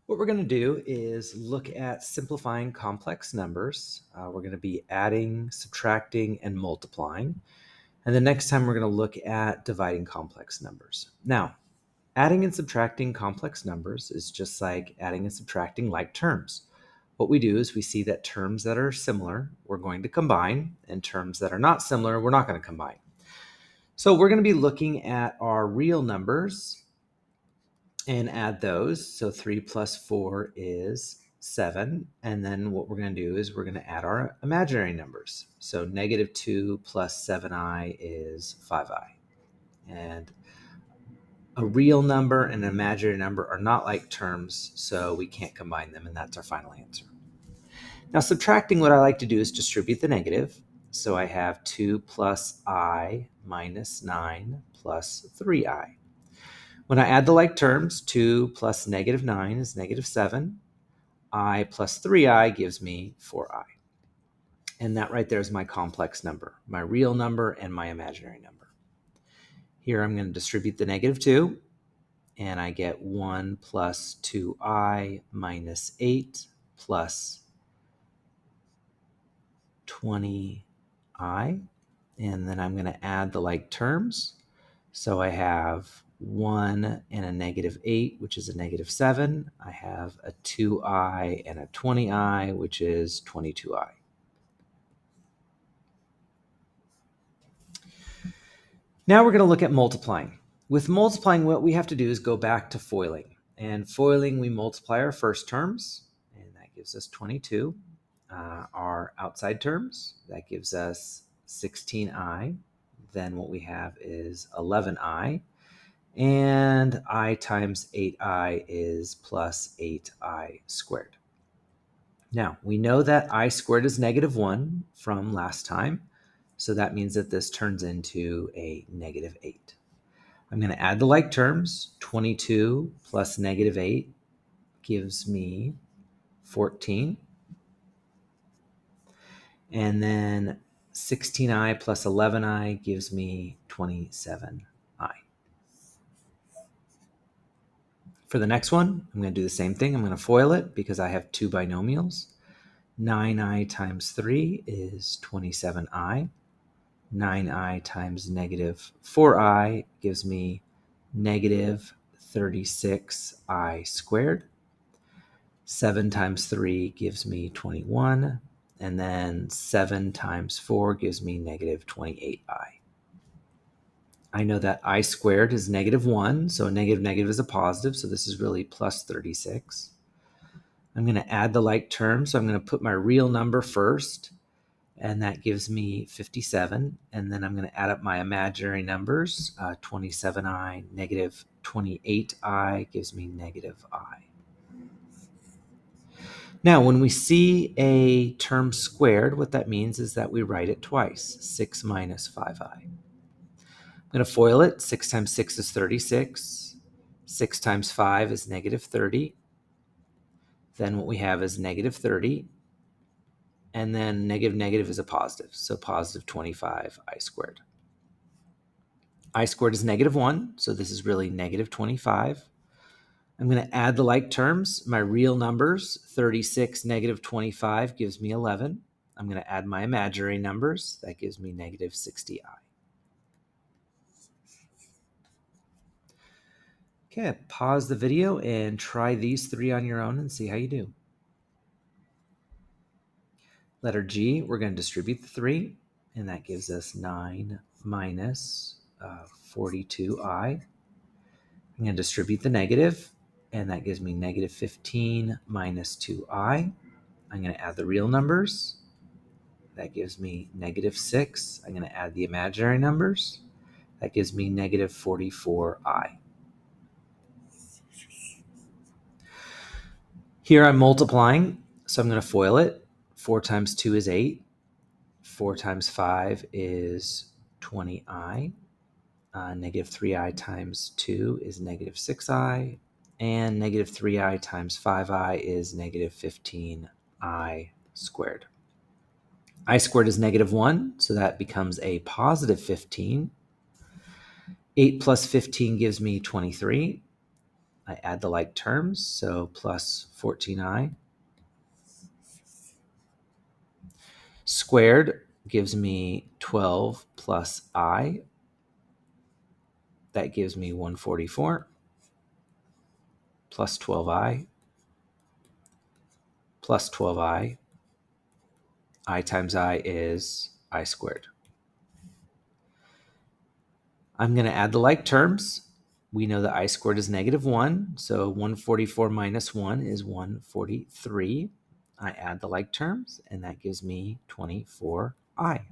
What we're going to do is look at simplifying complex numbers. We're going to be adding, subtracting, and multiplying. And the next time we're going to look at dividing complex numbers. Now, adding and subtracting complex numbers is just like adding and subtracting like terms. What we do is we see that terms that are similar, we're going to combine, and terms that are not similar, we're not going to combine. So we're going to be looking at our real numbers and add those. So 3 plus 4 is 7. And then what we're going to do is we're going to add our imaginary numbers. So negative 2 plus 7i is 5i. And a real number and an imaginary number are not like terms, so we can't combine them, and that's our final answer. Now, subtracting, what I like to do is distribute the negative. So I have 2 plus I minus 9 plus 3i. When I add the like terms, 2 plus negative 9 is negative 7. I plus 3i gives me 4i. And that right there is my complex number, my real number and my imaginary number. Here I'm going to distribute the negative 2, and I get 1 plus 2i minus 8 plus 20i. And then I'm going to add the like terms. So I have 1 and a negative 8, which is a negative 7. I have a 2i and a 20i, which is 22i. Now we're going to look at multiplying. With multiplying, what we have to do is go back to FOILing. And FOILing, we multiply our first terms, and that gives us 22. Our outside terms, that gives us 16i. Then what we have is 11i. And I times 8i is plus 8i squared. Now, we know that I squared is negative 1 from last time, so that means that this turns into a negative 8. I'm going to add the like terms. 22 plus negative 8 gives me 14. And then 16i plus 11i gives me 27i. For the next one, I'm going to do the same thing. I'm going to FOIL it because I have two binomials. 9i times 3 is 27i. 9i times negative 4i gives me negative 36i squared. 7 times 3 gives me 21. And then 7 times 4 gives me negative 28i. I know that I squared is negative 1, so a negative negative is a positive, so this is really plus 36. I'm going to add the like terms, so I'm going to put my real number first, and that gives me 57. And then I'm going to add up my imaginary numbers. 27i, negative 28i gives me negative I. Now, when we see a term squared, what that means is that we write it twice, 6 minus 5i. I'm going to FOIL it. 6 times 6 is 36. 6 times 5 is negative 30. Then what we have is negative 30. And then negative negative is a positive, so positive 25 I squared. I squared is negative 1, so this is really negative 25. I'm going to add the like terms. My real numbers, 36 negative 25 gives me 11. I'm going to add my imaginary numbers. That gives me negative 60i. Okay, pause the video and try these three on your own and see how you do. Letter G, we're going to distribute the 3, and that gives us 9 minus 42i. I'm going to distribute the negative, and that gives me negative 15 minus 2i. I'm going to add the real numbers. That gives me negative 6. I'm going to add the imaginary numbers. That gives me negative 44i. Here I'm multiplying, so I'm going to FOIL it. 4 times 2 is 8. 4 times 5 is 20i. Negative 3i times 2 is negative 6i. And negative 3i times 5i is negative 15i squared. I squared is negative 1, so that becomes a positive 15. 8 plus 15 gives me 23. I add the like terms, so plus 14i. Squared gives me 12 plus I. That gives me 144 plus 12i plus 12i. I times I is I squared. I'm going to add the like terms. We know that I squared is -1, so 144 minus 1 is 143. I add the like terms, and that gives me 24i.